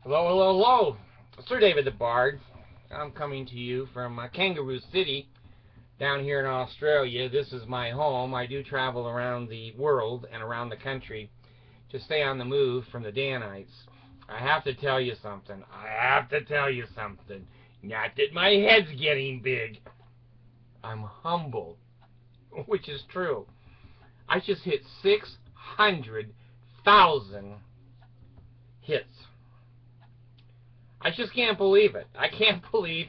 Hello, hello, hello. Sir David the Bard. I'm coming to you from Kangaroo City down here in Australia. This is my home. I do travel around the world and around the country to stay on the move from the Danites. I have to tell you something. Not that my head's getting big. I'm humble, which is true. I just hit 600,000 hits. I just can't believe it. I can't believe,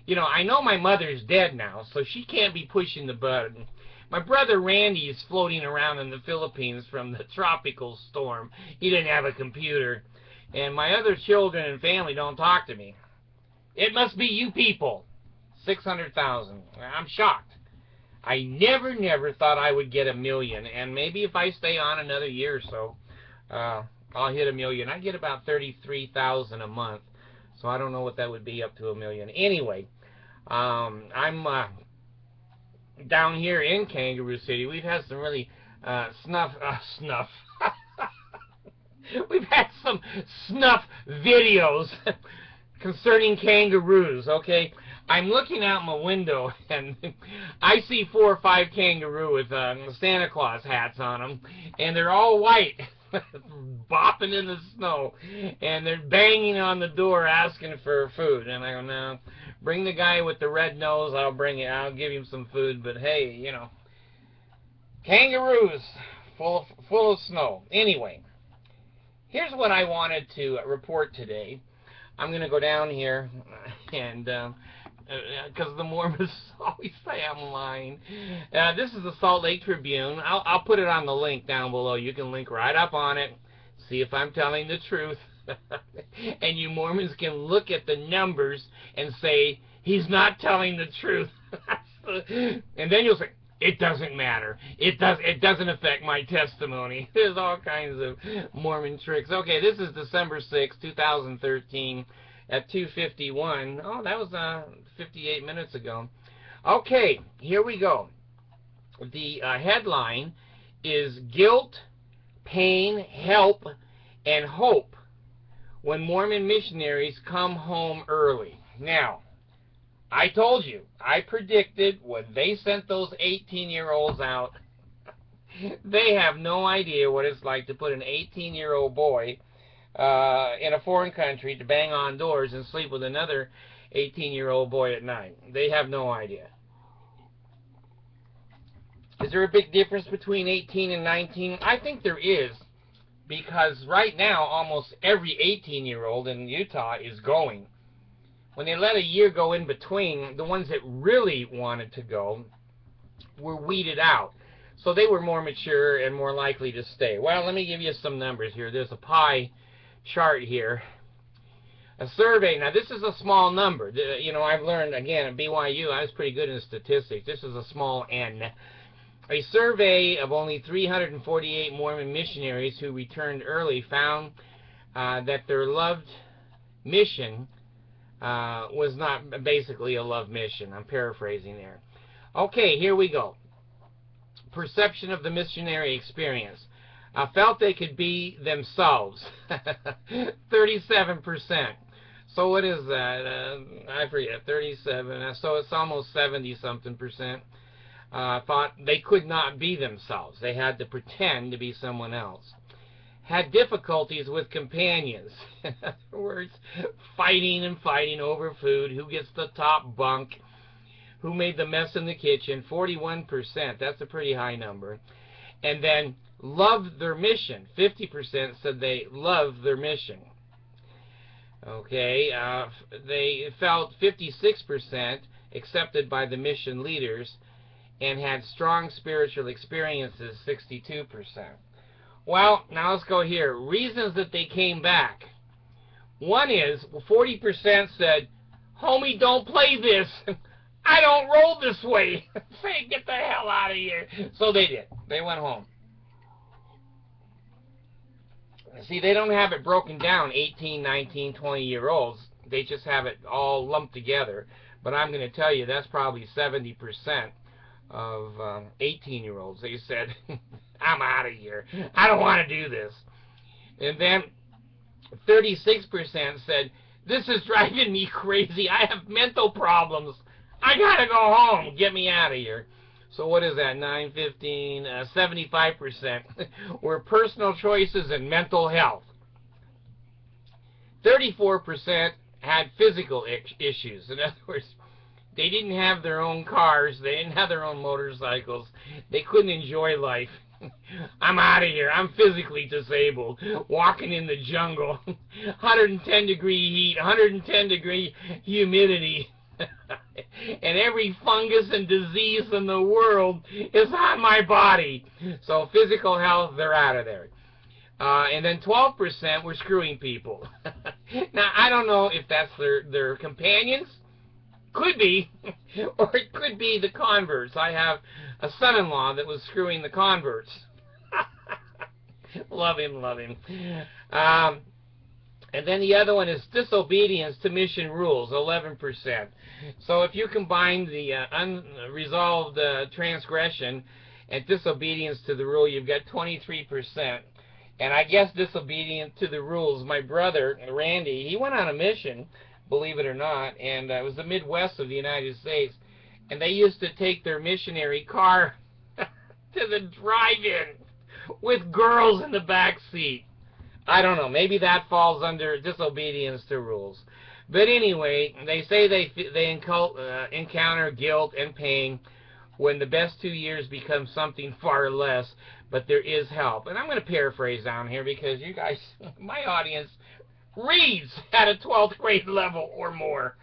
I know my mother's dead now, so she can't be pushing the button. My brother Randy is floating around in the Philippines from the tropical storm. He didn't have a computer. And my other children and family don't talk to me. It must be you people. 600,000. I'm shocked. I never thought I would get 1 million. And maybe if I stay on another year or so, I'll hit 1 million. I get about 33,000 a month. So I don't know what that would be up to 1 million. Anyway, I'm down here in Kangaroo City. We've had some really snuff. We've had some snuff videos concerning kangaroos, okay? I'm looking out my window, and I see 4 or 5 kangaroo with Santa Claus hats on them, and they're all white, bopping in the snow, and they're banging on the door asking for food. And I go, no, bring the guy with the red nose, I'll bring it, I'll give him some food, but hey, kangaroos full of snow. Anyway, here's what I wanted to report today. I'm going to go down here, and because the Mormons always say I'm lying. This is the Salt Lake Tribune. I'll put it on the link down below. You can link right up on it. See if I'm telling the truth. And you Mormons can look at the numbers and say, he's not telling the truth. And then you'll say, it doesn't matter. It doesn't affect my testimony. There's all kinds of Mormon tricks. Okay, this is December 6, 2013 at 2:51. Oh, that was 58 minutes ago. Okay, here we go. The headline is Guilt, Pain, Help, and Hope when Mormon missionaries come home early. Now, I told you, I predicted when they sent those 18-year-olds out, they have no idea what it's like to put an 18-year-old boy in a foreign country to bang on doors and sleep with another 18-year-old boy at night. They have no idea. Is there a big difference between 18 and 19? I think there is, because right now almost every 18-year-old in Utah is going. When they let a year go in between, the ones that really wanted to go were weeded out. So they were more mature and more likely to stay. Well, let me give you some numbers here. There's a pie chart here. A survey, now this is a small number. I've learned, again, at BYU, I was pretty good in statistics. This is a small N. A survey of only 348 Mormon missionaries who returned early found that their loved mission was not basically a love mission. I'm paraphrasing there. Okay, here we go. Perception of the missionary experience. Felt they could be themselves. 37%. So what is that? I forget. 37. So it's almost 70-something%. Thought they could not be themselves. They had to pretend to be someone else. Had difficulties with companions. In other words, fighting over food. Who gets the top bunk? Who made the mess in the kitchen? 41%. That's a pretty high number. And then loved their mission. 50% said they loved their mission. Okay, they felt 56% accepted by the mission leaders and had strong spiritual experiences, 62%. Well, now let's go here. Reasons that they came back. One is, 40% said, homie, don't play this. I don't roll this way. Say, get the hell out of here. So they did. They went home. See, they don't have it broken down, 18, 19, 20-year-olds. They just have it all lumped together. But I'm going to tell you, that's probably 70% of 18-year-olds. They said, I'm out of here. I don't want to do this. And then 36% said, this is driving me crazy. I have mental problems. I gotta go home. Get me out of here. So what is that? 9, 15, 75% were personal choices and mental health. 34% had physical issues. In other words, they didn't have their own cars. They didn't have their own motorcycles. They couldn't enjoy life. I'm out of here. I'm physically disabled. Walking in the jungle. 110 degree heat. 110 degree humidity. And every fungus and disease in the world is on my body. So physical health, they're out of there. And then 12% were screwing people. Now, I don't know if that's their companions. Could be. Or it could be the converts. I have a son-in-law that was screwing the converts. Love him, love him. And then the other one is disobedience to mission rules, 11%. So if you combine the unresolved transgression and disobedience to the rule, you've got 23%. And I guess disobedient to the rules, my brother, Randy, he went on a mission, believe it or not, and it was the Midwest of the United States. And they used to take their missionary car to the drive-in with girls in the back seat. I don't know. Maybe that falls under disobedience to rules. But anyway, they say they encounter guilt and pain when the best 2 years become something far less, but there is help. And I'm going to paraphrase down here because you guys, my audience, reads at a 12th grade level or more.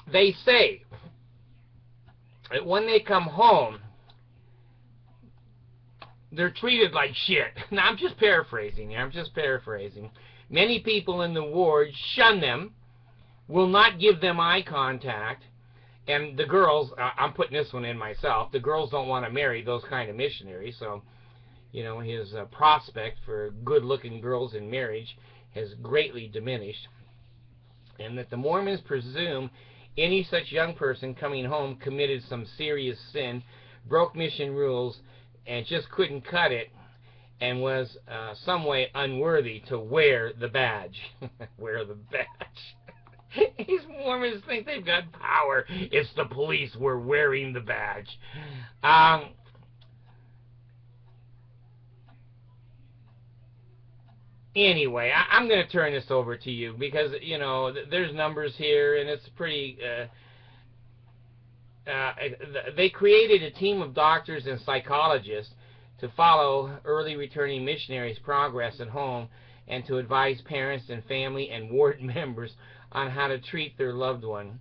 They say that when they come home, they're treated like shit. Now, I'm just paraphrasing here. I'm just paraphrasing. Many people in the ward shun them, will not give them eye contact, and the girls, I'm putting this one in myself, the girls don't want to marry those kind of missionaries, so, you know, his prospect for good-looking girls in marriage has greatly diminished, and that the Mormons presume any such young person coming home committed some serious sin, broke mission rules, and just couldn't cut it, and was some way unworthy to wear the badge. Wear the badge. These Mormons think they've got power. It's the police. We're wearing the badge. Anyway, I'm going to turn this over to you because, you know, there's numbers here, and it's pretty... they created a team of doctors and psychologists to follow early returning missionaries' progress at home and to advise parents and family and ward members on how to treat their loved one.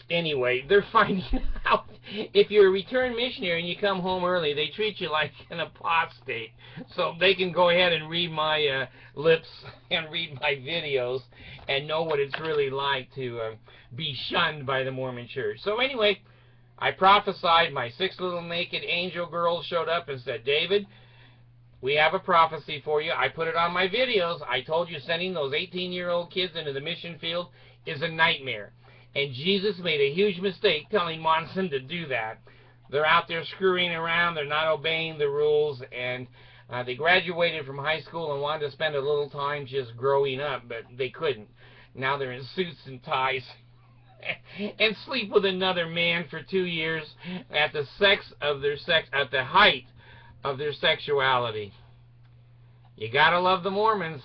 Anyway, they're finding out if you're a returned missionary and you come home early, they treat you like an apostate. So they can go ahead and read my lips and read my videos and know what it's really like to be shunned by the Mormon church. So anyway, I prophesied. My 6 little naked angel girls showed up and said, David, we have a prophecy for you. I put it on my videos. I told you sending those 18-year-old kids into the mission field is a nightmare. And Jesus made a huge mistake telling Monson to do that. They're out there screwing around. They're not obeying the rules. And they graduated from high school and wanted to spend a little time just growing up, but they couldn't. Now they're in suits and ties and sleep with another man for 2 years at the height of their sexuality. You gotta love the Mormons.